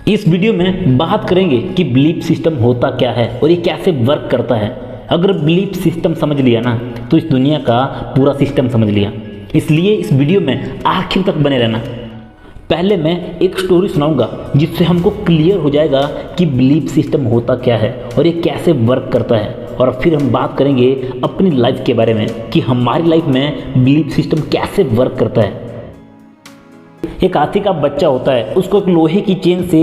इस वीडियो में बात करेंगे कि बिलीफ सिस्टम होता क्या है और ये कैसे वर्क करता है। अगर बिलीफ सिस्टम समझ लिया ना तो इस दुनिया का पूरा सिस्टम समझ लिया। इसलिए इस वीडियो में आखिर तक बने रहना। पहले मैं एक स्टोरी सुनाऊंगा जिससे हमको क्लियर हो जाएगा कि बिलीफ सिस्टम होता क्या है और ये कैसे वर्क करता है, और फिर हम बात करेंगे अपनी लाइफ के बारे में कि हमारी लाइफ में बिलीफ सिस्टम कैसे वर्क करता है। एक हाथी का बच्चा होता है, उसको एक लोहे की चेन से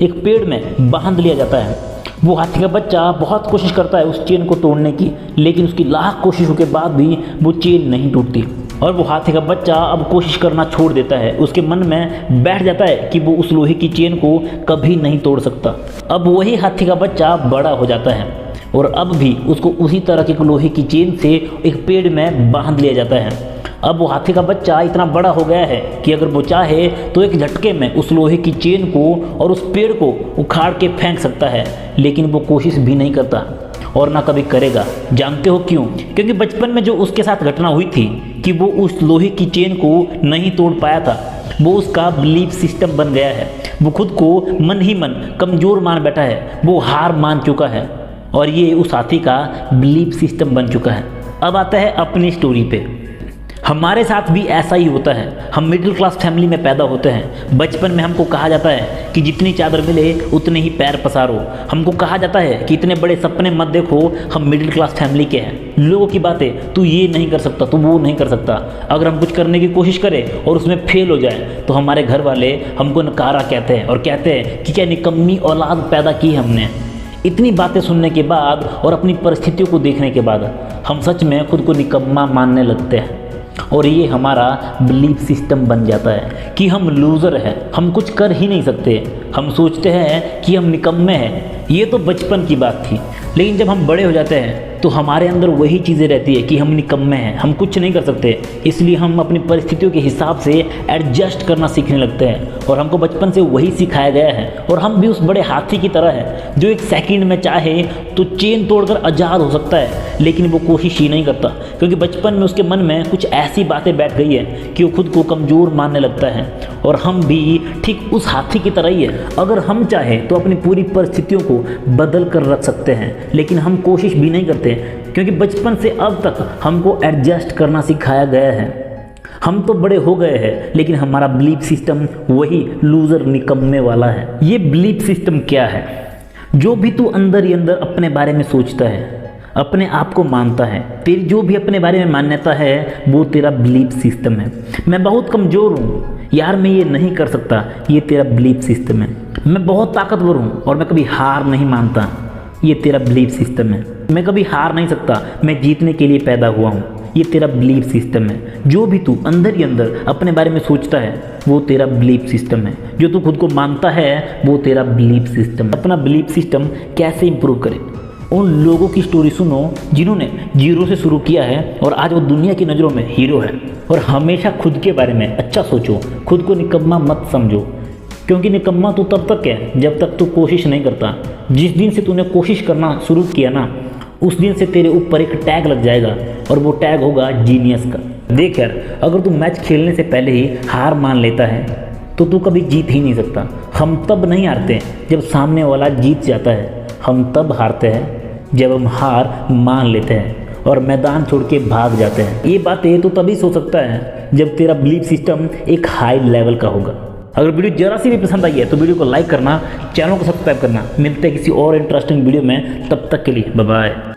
एक पेड़ में बांध लिया जाता है। वो हाथी का बच्चा बहुत कोशिश करता है उस चेन को तोड़ने की, लेकिन उसकी लाख कोशिशों के बाद भी वो चेन नहीं टूटती और वो हाथी का बच्चा अब कोशिश करना छोड़ देता है। उसके मन में बैठ जाता है कि वो उस लोहे की चेन को कभी नहीं तोड़ सकता। अब वही हाथी का बच्चा बड़ा हो जाता है और अब भी उसको उसी तरह के लोहे की चेन से एक पेड़ में बांध लिया जाता है। अब वो हाथी का बच्चा इतना बड़ा हो गया है कि अगर वो चाहे तो एक झटके में उस लोहे की चेन को और उस पेड़ को उखाड़ के फेंक सकता है, लेकिन वो कोशिश भी नहीं करता और ना कभी करेगा। जानते हो क्यों? क्योंकि बचपन में जो उसके साथ घटना हुई थी कि वो उस लोहे की चेन को नहीं तोड़ पाया था, वो उसका बिलीफ सिस्टम बन गया है। वो खुद को मन ही मन कमज़ोर मान बैठा है, वो हार मान चुका है और ये उस हाथी का बिलीफ सिस्टम बन चुका है। अब आता है अपनी स्टोरी पे। हमारे साथ भी ऐसा ही होता है। हम मिडिल क्लास फैमिली में पैदा होते हैं। बचपन में हमको कहा जाता है कि जितनी चादर मिले उतने ही पैर पसारो। हमको कहा जाता है कि इतने बड़े सपने मत देखो, हम मिडिल क्लास फैमिली के हैं। लोगों की बातें, तू ये नहीं कर सकता, तू वो नहीं कर सकता। अगर हम कुछ करने की कोशिश करें और उसमें फेल हो जाए तो हमारे घर वाले हमको नकारा कहते हैं और कहते हैं कि क्या निकम्मी औलाद पैदा की हमने। इतनी बातें सुनने के बाद और अपनी परिस्थितियों को देखने के बाद हम सच में खुद को निकम्मा मानने लगते हैं और ये हमारा बिलीफ सिस्टम बन जाता है कि हम लूज़र हैं, हम कुछ कर ही नहीं सकते। हम सोचते हैं कि हम निकम्मे हैं। ये तो बचपन की बात थी, लेकिन जब हम बड़े हो जाते हैं तो हमारे अंदर वही चीज़ें रहती है कि हम निकम्मे हैं, हम कुछ नहीं कर सकते। इसलिए हम अपनी परिस्थितियों के हिसाब से एडजस्ट करना सीखने लगते हैं और हमको बचपन से वही सिखाया गया है। और हम भी उस बड़े हाथी की तरह हैं जो एक सेकंड में चाहे तो चेन तोड़कर आज़ाद हो सकता है, लेकिन वो कोशिश ही नहीं करता क्योंकि बचपन में उसके मन में कुछ ऐसी बातें बैठ गई है कि वो खुद को कमज़ोर मानने लगता है। और हम भी ठीक उस हाथी की तरह ही है। अगर हम चाहें तो अपनी पूरी परिस्थितियों को बदल कर रख सकते हैं, लेकिन हम कोशिश भी नहीं करते क्योंकि बचपन से अब तक हमको एडजस्ट करना सिखाया गया है। हम तो बड़े हो गए हैं, लेकिन हमारा बिलीफ सिस्टम वही लूज़र निकम्मे वाला है। ये बिलीफ सिस्टम क्या है? जो भी तू अंदर ही अंदर अपने बारे में सोचता है, अपने आप को मानता है, तेरी जो भी अपने बारे में मान्यता है वो तेरा बिलीफ सिस्टम है। मैं बहुत कमज़ोर हूँ यार, मैं ये नहीं कर सकता, ये तेरा बिलीफ सिस्टम है। मैं बहुत ताकतवर हूँ और मैं कभी हार नहीं मानता, ये तेरा बिलीफ सिस्टम है। मैं कभी हार नहीं सकता, मैं जीतने के लिए पैदा हुआ हूँ, ये तेरा बिलीफ सिस्टम है। जो भी तू अंदर ही अंदर अपने बारे में सोचता है वो तेरा बिलीफ सिस्टम है। जो तू खुद को मानता है वो तेरा बिलीफ सिस्टम। अपना बिलीफ सिस्टम कैसे इंप्रूव करें? उन लोगों की स्टोरी सुनो जिन्होंने जीरो से शुरू किया है और आज वो दुनिया की नज़रों में हीरो है। और हमेशा खुद के बारे में अच्छा सोचो, खुद को निकम्मा मत समझो, क्योंकि निकम्मा तू तब तक है जब तक तू कोशिश नहीं करता। जिस दिन से तूने कोशिश करना शुरू किया ना, उस दिन से तेरे ऊपर एक टैग लग जाएगा और वो टैग होगा जीनियस का। देख यार, अगर तू मैच खेलने से पहले ही हार मान लेता है तो तू कभी जीत ही नहीं सकता। हम तब नहीं हारते जब सामने वाला जीत जाता है, हम तब हारते हैं जब हम हार मान लेते हैं और मैदान छोड़ के भाग जाते हैं। ये बातें तो तभी सोच सकता है जब तेरा बिलीफ सिस्टम एक हाई लेवल का होगा। अगर वीडियो जरा सी भी पसंद आई है तो वीडियो को लाइक करना, चैनल को सब्सक्राइब करना। मिलते हैं किसी और इंटरेस्टिंग वीडियो में, तब तक के लिए बाय बाय।